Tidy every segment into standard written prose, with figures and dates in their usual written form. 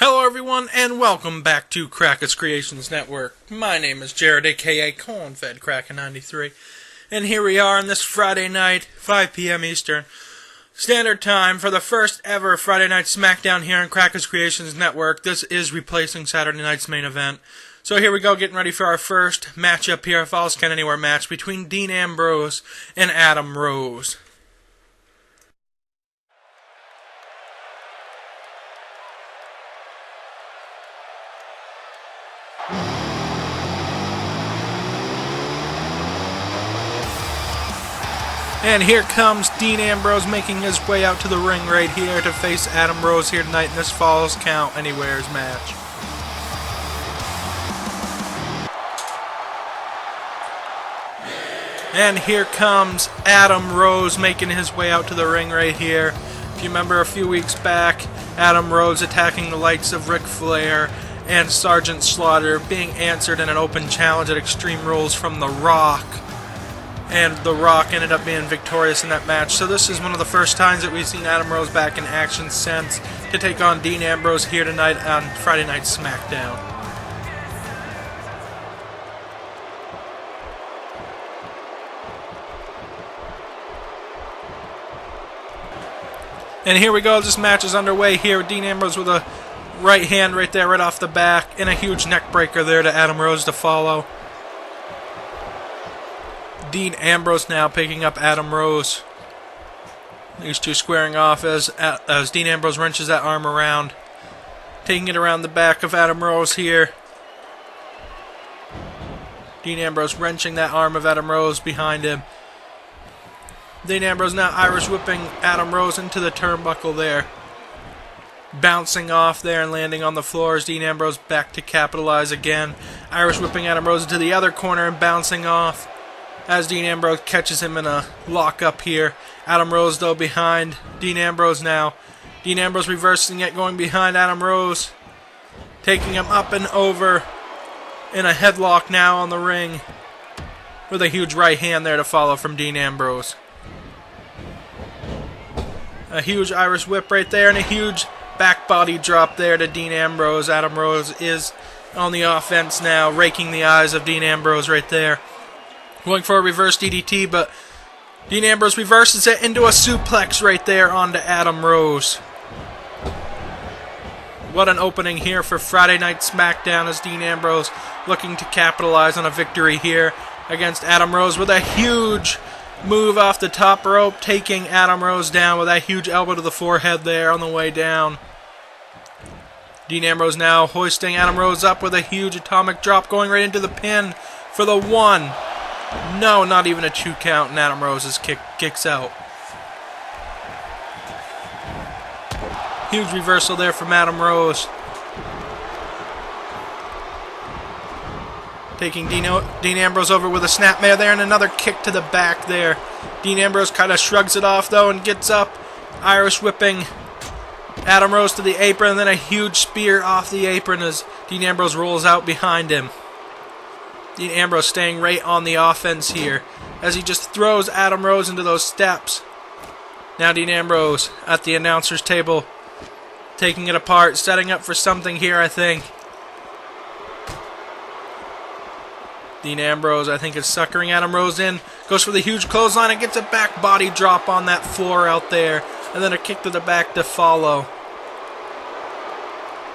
Hello everyone, and welcome back to Cracka's Creations Network. My name is Jared, aka Corn-Fed Cracka93, and here we are on this Friday night, 5 p.m. Eastern Standard Time, for the first ever Friday Night Smackdown here on Cracka's Creations Network. This is replacing Saturday night's main event. So here we go, getting ready for our first matchup here, a Falls Count Anywhere match between Dean Ambrose and Adam Rose. And here comes Dean Ambrose making his way out to the ring right here to face Adam Rose here tonight in this Falls Count Anywhere's match. And here comes Adam Rose making his way out to the ring right here. If you remember a few weeks back, Adam Rose attacking the likes of Ric Flair and Sergeant Slaughter, being answered in an open challenge at Extreme Rules from The Rock. And The Rock ended up being victorious in that match. So this is one of the first times that we've seen Adam Rose back in action since, to take on Dean Ambrose here tonight on Friday Night Smackdown. And here we go, this match is underway here with Dean Ambrose with a right hand right there, right off the back, and a huge neck breaker there to Adam Rose to follow. Dean Ambrose now picking up Adam Rose. These two squaring off as Dean Ambrose wrenches that arm around, taking it around the back of Adam Rose here. Dean Ambrose wrenching that arm of Adam Rose behind him. Dean Ambrose now Irish whipping Adam Rose into the turnbuckle there. Bouncing off there and landing on the floor as Dean Ambrose back to capitalize again. Irish whipping Adam Rose into the other corner and bouncing off as Dean Ambrose catches him in a lock-up here. Adam Rose, though, behind Dean Ambrose now. Dean Ambrose reversing it, going behind Adam Rose. Taking him up and over in a headlock now on the ring, with a huge right hand there to follow from Dean Ambrose. A huge Irish whip right there, and a huge back body drop there to Dean Ambrose. Adam Rose is on the offense now, raking the eyes of Dean Ambrose right there. Going for a reverse DDT, but Dean Ambrose reverses it into a suplex right there onto Adam Rose. What an opening here for Friday Night Smackdown, as Dean Ambrose looking to capitalize on a victory here against Adam Rose with a huge move off the top rope, taking Adam Rose down with that huge elbow to the forehead there on the way down. Dean Ambrose now hoisting Adam Rose up with a huge atomic drop, going right into the pin for the one. No, not even a 2 count, and Adam Rose kicks out. Huge reversal there from Adam Rose. Taking Dean Ambrose over with a snapmare there, and another kick to the back there. Dean Ambrose kind of shrugs it off, though, and gets up, Irish whipping Adam Rose to the apron, and then a huge spear off the apron as Dean Ambrose rolls out behind him. Dean Ambrose staying right on the offense here as he just throws Adam Rose into those steps. Now Dean Ambrose at the announcer's table, taking it apart, setting up for something here, I think. Dean Ambrose, I think, is suckering Adam Rose in. Goes for the huge clothesline and gets a back body drop on that floor out there. And then a kick to the back to follow.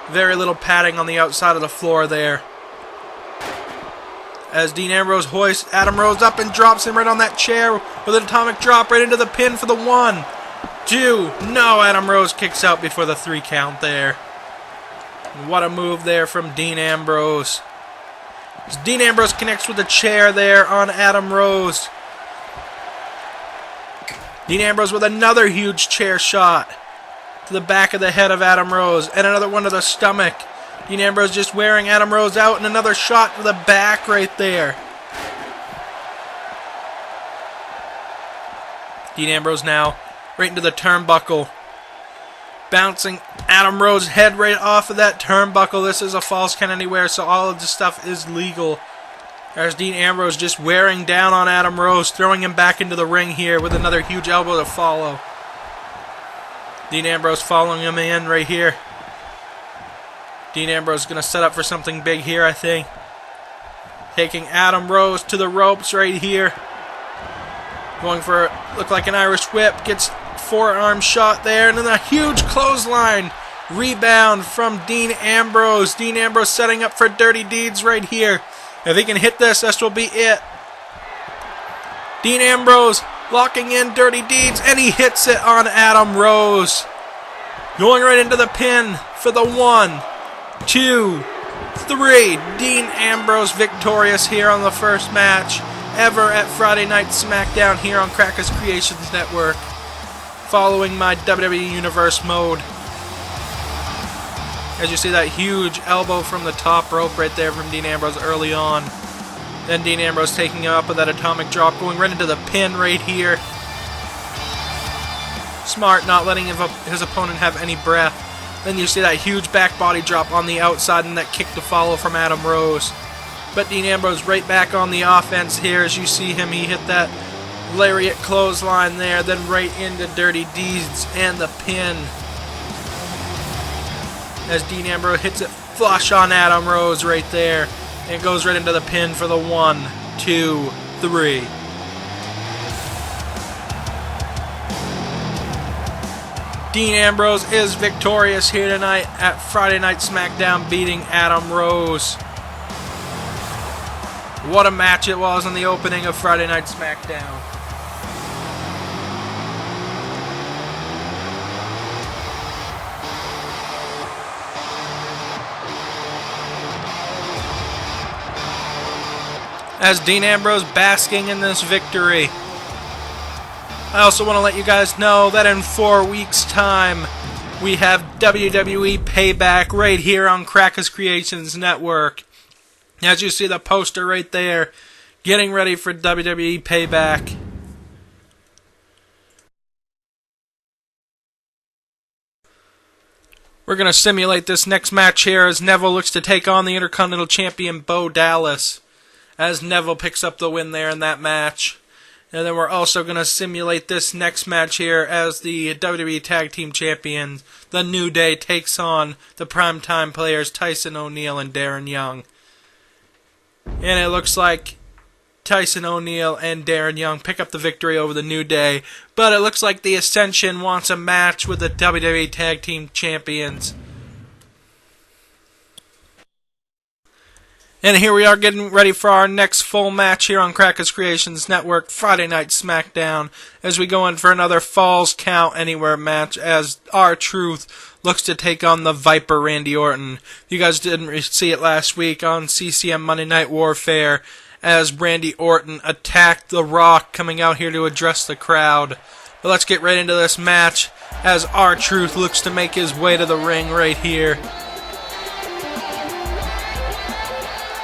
Very little padding on the outside of the floor there, as Dean Ambrose hoists Adam Rose up and drops him right on that chair with an atomic drop right into the pin for the 1, 2. No, Adam Rose kicks out before the 3 count there. What a move there from Dean Ambrose. As Dean Ambrose connects with the chair there on Adam Rose. Dean Ambrose with another huge chair shot to the back of the head of Adam Rose, and another one to the stomach. Dean Ambrose just wearing Adam Rose out, and another shot to the back right there. Dean Ambrose now right into the turnbuckle, bouncing Adam Rose's head right off of that turnbuckle. This is a Falls Count Anywhere, so all of this stuff is legal. There's Dean Ambrose just wearing down on Adam Rose, throwing him back into the ring here with another huge elbow to follow. Dean Ambrose following him in right here. Dean Ambrose is going to set up for something big here, I think. Taking Adam Rose to the ropes right here. Going for, look like an Irish whip. Gets forearm shot there. And then a huge clothesline. Rebound from Dean Ambrose. Dean Ambrose setting up for dirty deeds right here. If he can hit this will be it. Dean Ambrose locking in dirty deeds. And he hits it on Adam Rose. Going right into the pin for the 1, 2, 3. Dean Ambrose victorious here on the first match ever at Friday Night Smackdown here on Cracka's Creations Network. Following my WWE Universe mode. As you see that huge elbow from the top rope right there from Dean Ambrose early on. Then Dean Ambrose taking him up with that atomic drop, going right into the pin right here. Smart, not letting his opponent have any breath. Then you see that huge back body drop on the outside and that kick to follow from Adam Rose. But Dean Ambrose right back on the offense here. As you see him, he hit that lariat clothesline there, then right into dirty deeds and the pin. As Dean Ambrose hits it flush on Adam Rose right there. And goes right into the pin for the 1, 2, 3. Dean Ambrose is victorious here tonight at Friday Night Smackdown, beating Adam Rose. What a match it was on the opening of Friday Night Smackdown. As Dean Ambrose basking in this victory. I also want to let you guys know that in 4 weeks' time, we have WWE Payback right here on Cracka's Creations Network. As you see the poster right there, getting ready for WWE Payback. We're going to simulate this next match here as Neville looks to take on the Intercontinental Champion Bo Dallas. As Neville picks up the win there in that match. And then we're also going to simulate this next match here as the WWE Tag Team Champions, The New Day, takes on the Primetime Players Tyson O'Neil and Darren Young. And it looks like Tyson O'Neil and Darren Young pick up the victory over The New Day. But it looks like the Ascension wants a match with the WWE Tag Team Champions. And here we are getting ready for our next full match here on Cracka's Creations Network, Friday Night Smackdown, as we go in for another Falls Count Anywhere match as R-Truth looks to take on the Viper Randy Orton. You guys didn't see it last week on CCM Monday Night Warfare as Randy Orton attacked The Rock coming out here to address the crowd. But let's get right into this match as R-Truth looks to make his way to the ring right here.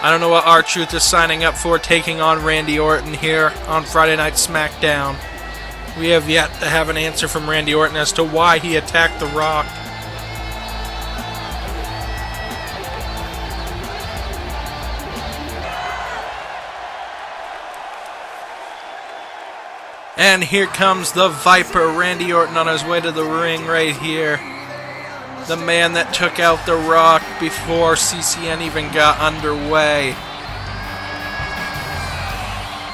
I don't know what R-Truth is signing up for taking on Randy Orton here on Friday Night Smackdown. We have yet to have an answer from Randy Orton as to why he attacked The Rock. And here comes the Viper, Randy Orton, on his way to the ring right here. The man that took out The Rock before CCN even got underway.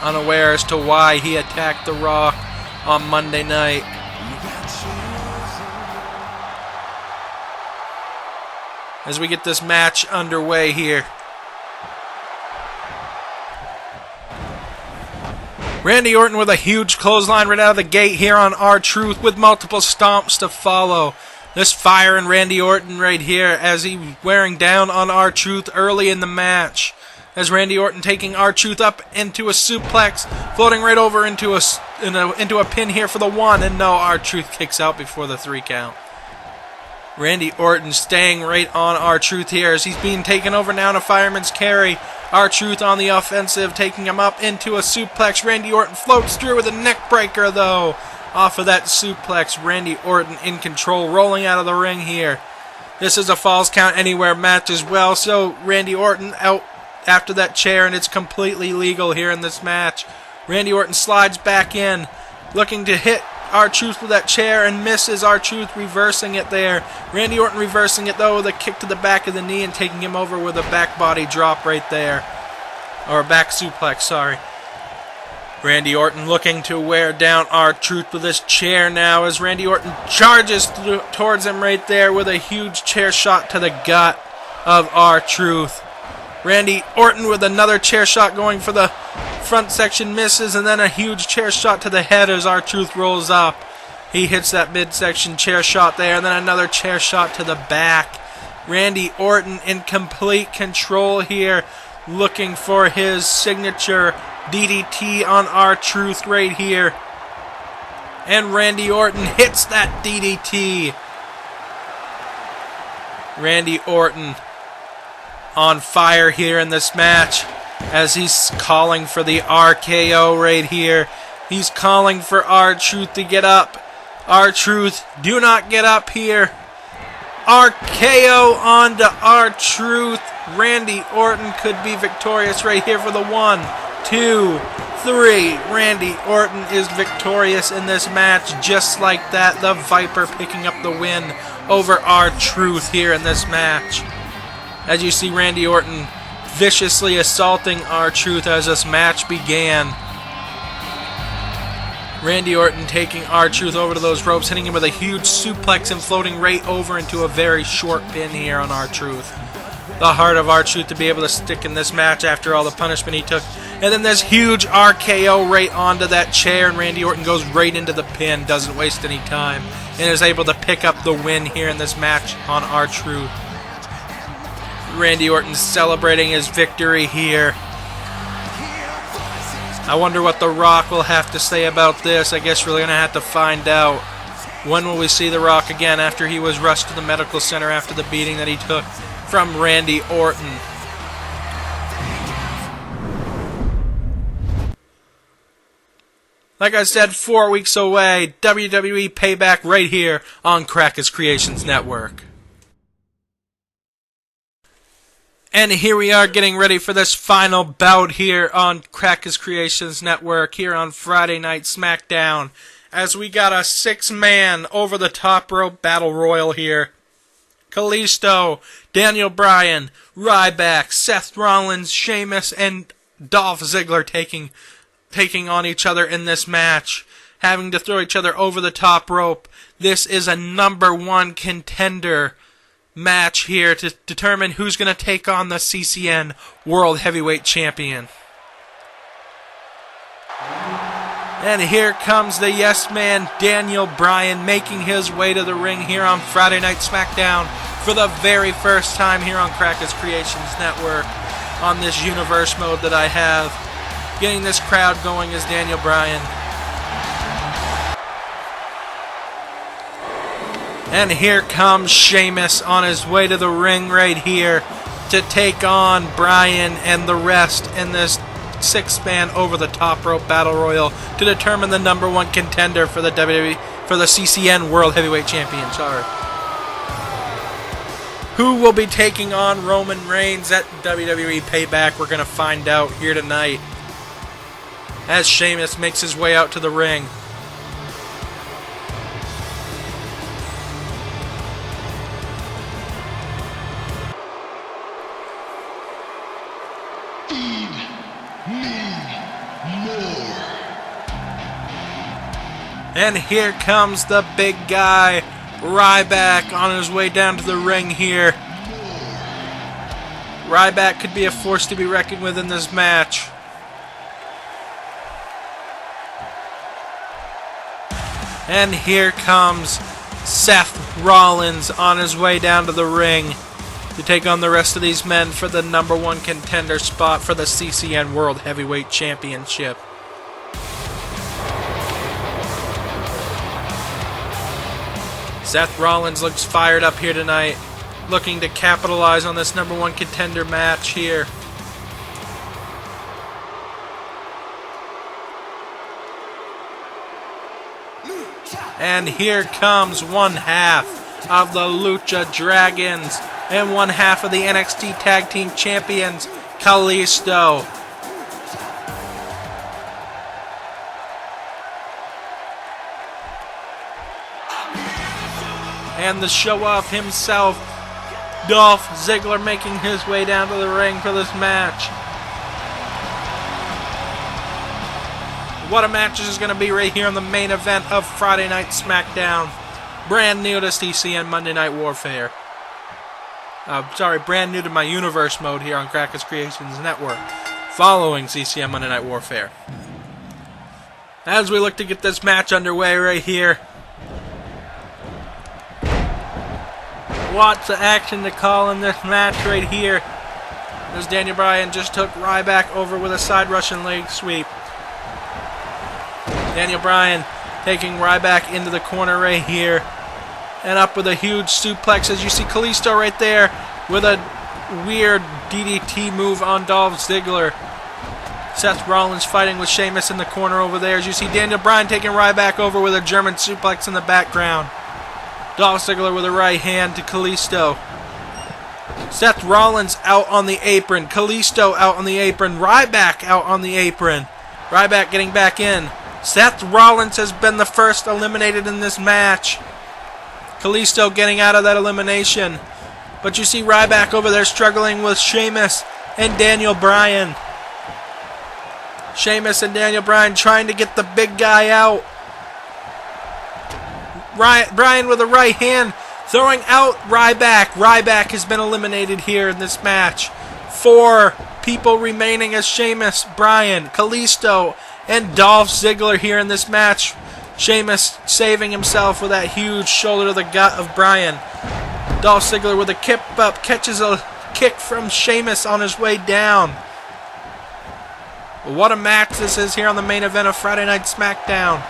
Unaware as to why he attacked The Rock on Monday night. As we get this match underway here. Randy Orton with a huge clothesline right out of the gate here on R-Truth with multiple stomps to follow. This fire in Randy Orton right here as he wearing down on R-Truth early in the match. As Randy Orton taking R-Truth up into a suplex, floating right over into a pin here for the 1, and no, R-Truth kicks out before the 3 count. Randy Orton staying right on R-Truth here as he's being taken over now in a fireman's carry. R-Truth on the offensive, taking him up into a suplex. Randy Orton floats through with a neck breaker though. Off of that suplex, Randy Orton in control, rolling out of the ring here. This is a Falls Count Anywhere match as well, so Randy Orton out after that chair, and it's completely legal here in this match. Randy Orton slides back in, looking to hit R-Truth with that chair and misses. R-Truth reversing it there. Randy Orton reversing it though with a kick to the back of the knee and taking him over with a back body drop right there. Or a back suplex, sorry. Randy Orton looking to wear down R-Truth with his chair now as Randy Orton charges towards him right there with a huge chair shot to the gut of R-Truth. Randy Orton with another chair shot going for the front section, misses, and then a huge chair shot to the head as R-Truth rolls up. He hits that midsection chair shot there, and then another chair shot to the back. Randy Orton in complete control here, looking for his signature DDT on R-Truth right here. And Randy Orton hits that DDT. Randy Orton on fire here in this match as he's calling for the RKO right here. He's calling for R-Truth to get up. R-Truth, do not get up here. RKO onto R-Truth. Randy Orton could be victorious right here for the 1, 2, 3. Randy Orton is victorious in this match just like that. The Viper picking up the win over R-Truth here in this match. As you see Randy Orton viciously assaulting R-Truth as this match began. Randy Orton taking R-Truth over to those ropes, hitting him with a huge suplex and floating right over into a very short pin here on R-Truth. The heart of R-Truth to be able to stick in this match after all the punishment he took. And then this huge RKO right onto that chair, and Randy Orton goes right into the pin, doesn't waste any time, and is able to pick up the win here in this match on R-Truth. Randy Orton celebrating his victory here. I wonder what The Rock will have to say about this. I guess we're going to have to find out. When will we see The Rock again after he was rushed to the medical center after the beating that he took from Randy Orton? Like I said, 4 weeks away, WWE Payback right here on Cracka's Creations Network. And here we are getting ready for this final bout here on Cracka's Creations Network here on Friday Night Smackdown. As we got a 6-man over the top rope battle royal here. Kalisto, Daniel Bryan, Ryback, Seth Rollins, Sheamus, and Dolph Ziggler taking on each other in this match, having to throw each other over the top rope. This is a #1 contender match here to determine who's going to take on the CCN World Heavyweight Champion. And here comes the Yes Man, Daniel Bryan, making his way to the ring here on Friday Night Smackdown for the very first time here on Cracka's Creations Network on this universe mode that I have. Getting this crowd going is Daniel Bryan. And here comes Sheamus on his way to the ring right here to take on Bryan and the rest in this 6-man over the top rope battle royal to determine the #1 contender for the CCN World Heavyweight Champion. Who will be taking on Roman Reigns at WWE Payback? We're going to find out here tonight as Sheamus makes his way out to the ring. And here comes the big guy, Ryback, on his way down to the ring here. Ryback could be a force to be reckoned with in this match. And here comes Seth Rollins on his way down to the ring to take on the rest of these men for the #1 contender spot for the CCN World Heavyweight Championship. Seth Rollins looks fired up here tonight, looking to capitalize on this #1 contender match here. And here comes one half of the Lucha Dragons and one half of the NXT Tag Team Champions, Kalisto. and the show-off himself, Dolph Ziggler, making his way down to the ring for this match. What a match this is going to be right here on the main event of Friday Night Smackdown. Brand new to CCN Monday Night Warfare. Brand new to my universe mode here on Cracka's Creations Network, following CCN Monday Night Warfare. As we look to get this match underway right here. Lots of action to call in this match right here, as Daniel Bryan just took Ryback over with a side Russian leg sweep. Daniel Bryan taking Ryback into the corner right here, and up with a huge suplex, as you see Kalisto right there with a weird DDT move on Dolph Ziggler. Seth Rollins fighting with Sheamus in the corner over there, as you see Daniel Bryan taking Ryback over with a German suplex in the background. Dolph Ziggler with a right hand to Kalisto. Seth Rollins out on the apron. Kalisto out on the apron. Ryback out on the apron. Ryback getting back in. Seth Rollins has been the first eliminated in this match. Kalisto getting out of that elimination. But you see Ryback over there struggling with Sheamus and Daniel Bryan. Sheamus and Daniel Bryan trying to get the big guy out. Bryan with a right hand, throwing out Ryback. Ryback has been eliminated here in this match. 4 people remaining as Sheamus, Bryan, Kalisto, and Dolph Ziggler here in this match. Sheamus saving himself with that huge shoulder to the gut of Bryan. Dolph Ziggler with a kick up, catches a kick from Sheamus on his way down. What a match this is here on the main event of Friday Night Smackdown.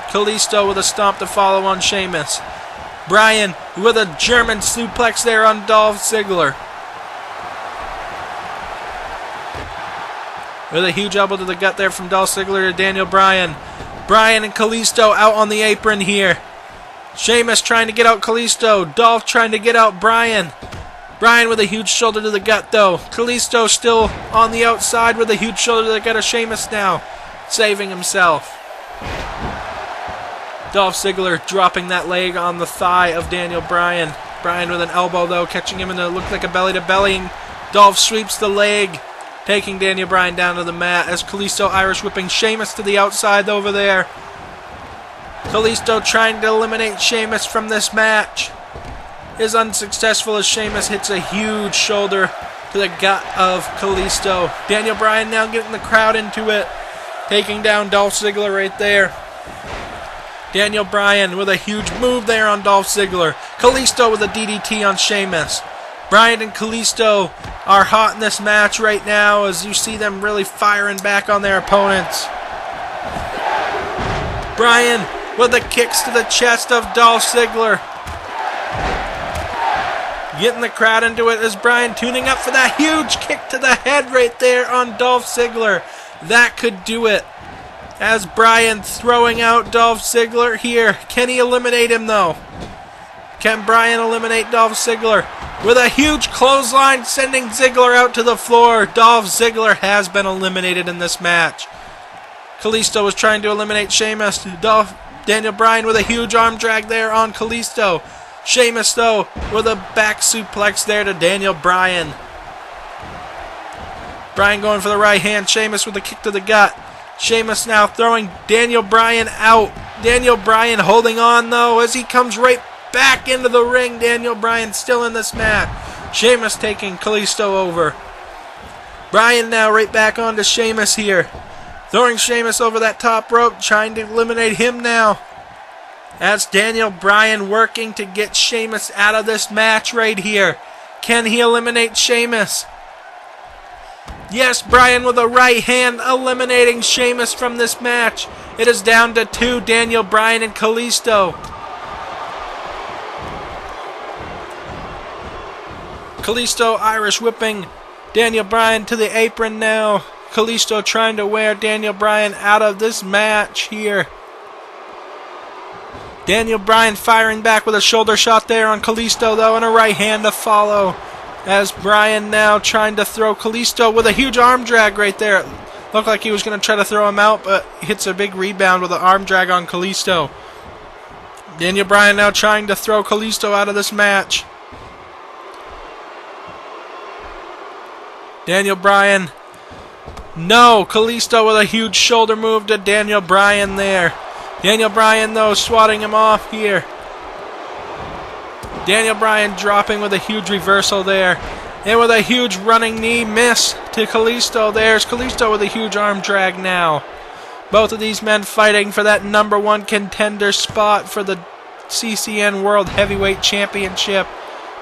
Kalisto with a stomp to follow on Sheamus. Bryan with a German suplex there on Dolph Ziggler. With a huge elbow to the gut there from Dolph Ziggler to Daniel Bryan. Bryan and Kalisto out on the apron here. Sheamus trying to get out Kalisto. Dolph trying to get out Bryan. Bryan with a huge shoulder to the gut though. Kalisto still on the outside with a huge shoulder to the gut of Sheamus now. Saving himself. Dolph Ziggler dropping that leg on the thigh of Daniel Bryan. Bryan with an elbow though, catching him in a look like a belly to belly. Dolph sweeps the leg, taking Daniel Bryan down to the mat as Kalisto Irish whipping Sheamus to the outside over there. Kalisto trying to eliminate Sheamus from this match is unsuccessful as Sheamus hits a huge shoulder to the gut of Kalisto. Daniel Bryan now getting the crowd into it, taking down Dolph Ziggler right there. Daniel Bryan with a huge move there on Dolph Ziggler. Kalisto with a DDT on Sheamus. Bryan and Kalisto are hot in this match right now as you see them really firing back on their opponents. Bryan with the kicks to the chest of Dolph Ziggler. Getting the crowd into it as Bryan tuning up for that huge kick to the head right there on Dolph Ziggler. That could do it. As Bryan throwing out Dolph Ziggler here. Can he eliminate him though? Can Bryan eliminate Dolph Ziggler? With a huge clothesline sending Ziggler out to the floor. Dolph Ziggler has been eliminated in this match. Kalisto was trying to eliminate Sheamus. Daniel Bryan with a huge arm drag there on Kalisto. Sheamus though with a back suplex there to Daniel Bryan. Bryan going for the right hand. Sheamus with a kick to the gut. Sheamus now throwing Daniel Bryan out. Daniel Bryan holding on though as he comes right back into the ring. Daniel Bryan still in this match. Sheamus taking Kalisto over. Bryan now right back onto Sheamus here. Throwing Sheamus over that top rope, trying to eliminate him now. That's Daniel Bryan working to get Sheamus out of this match right here. Can he eliminate Sheamus? Yes, Bryan with a right hand eliminating Sheamus from this match. It is down to 2, Daniel Bryan and Kalisto. Kalisto Irish whipping Daniel Bryan to the apron now. Kalisto trying to wear Daniel Bryan out of this match here. Daniel Bryan firing back with a shoulder shot there on Kalisto though, and a right hand to follow. As Bryan now trying to throw Kalisto with a huge arm drag right there. Looked like he was going to try to throw him out, but hits a big rebound with an arm drag on Kalisto. Daniel Bryan now trying to throw Kalisto out of this match. Daniel Bryan. No, Kalisto with a huge shoulder move to Daniel Bryan there. Daniel Bryan, though, swatting him off here. Daniel Bryan dropping with a huge reversal there. And with a huge running knee miss to Kalisto. There's Kalisto with a huge arm drag now. Both of these men fighting for that #1 contender spot for the CCN World Heavyweight Championship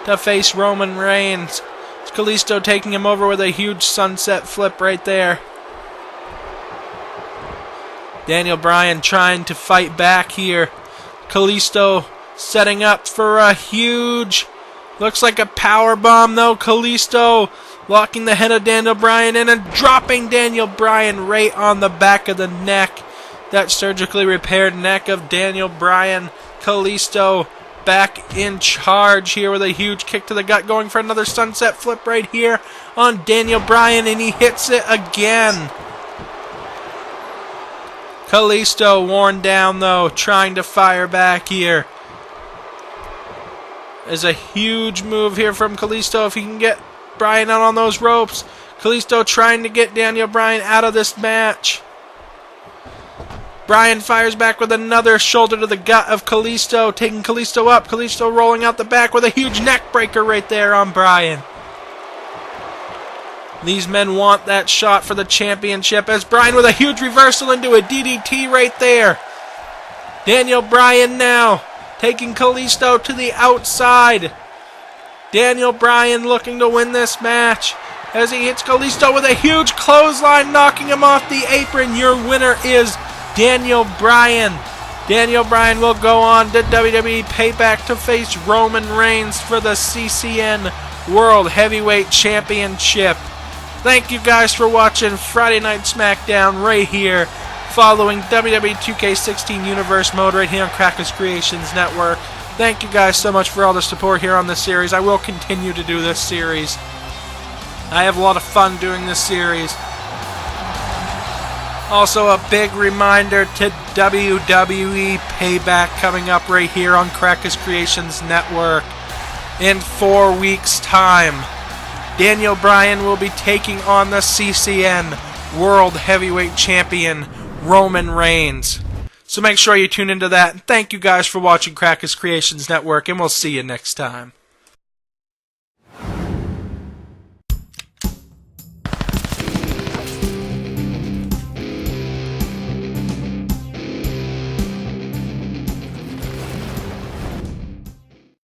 to face Roman Reigns. It's Kalisto taking him over with a huge sunset flip right there. Daniel Bryan trying to fight back here. Kalisto setting up for a huge, looks like a power bomb though. Kalisto locking the head of Daniel Bryan in and dropping Daniel Bryan right on the back of the neck. That surgically repaired neck of Daniel Bryan. Kalisto back in charge here with a huge kick to the gut, going for another sunset flip right here on Daniel Bryan, and he hits it again. Kalisto worn down though, trying to fire back here. There's a huge move here from Kalisto if he can get Bryan out on those ropes. Kalisto trying to get Daniel Bryan out of this match. Bryan fires back with another shoulder to the gut of Kalisto, taking Kalisto up. Kalisto rolling out the back with a huge neck breaker right there on Bryan. These men want that shot for the championship as Bryan with a huge reversal into a DDT right there. Daniel Bryan now taking Kalisto to the outside. Daniel Bryan looking to win this match as he hits Kalisto with a huge clothesline, knocking him off the apron. Your winner is Daniel Bryan. Daniel Bryan will go on to WWE Payback to face Roman Reigns for the CCN World Heavyweight Championship. Thank you guys for watching Friday Night Smackdown right here, following WWE 2K16 Universe Mode right here on Cracka's Creations Network. Thank you guys so much for all the support here on this series. I will continue to do this series. I have a lot of fun doing this series. Also, a big reminder to WWE Payback coming up right here on Cracka's Creations Network in 4 weeks' time. Daniel Bryan will be taking on the CCN World Heavyweight Champion, Roman Reigns. So make sure you tune into that. Thank you guys for watching Cracka's Creations Network, and we'll see you next time.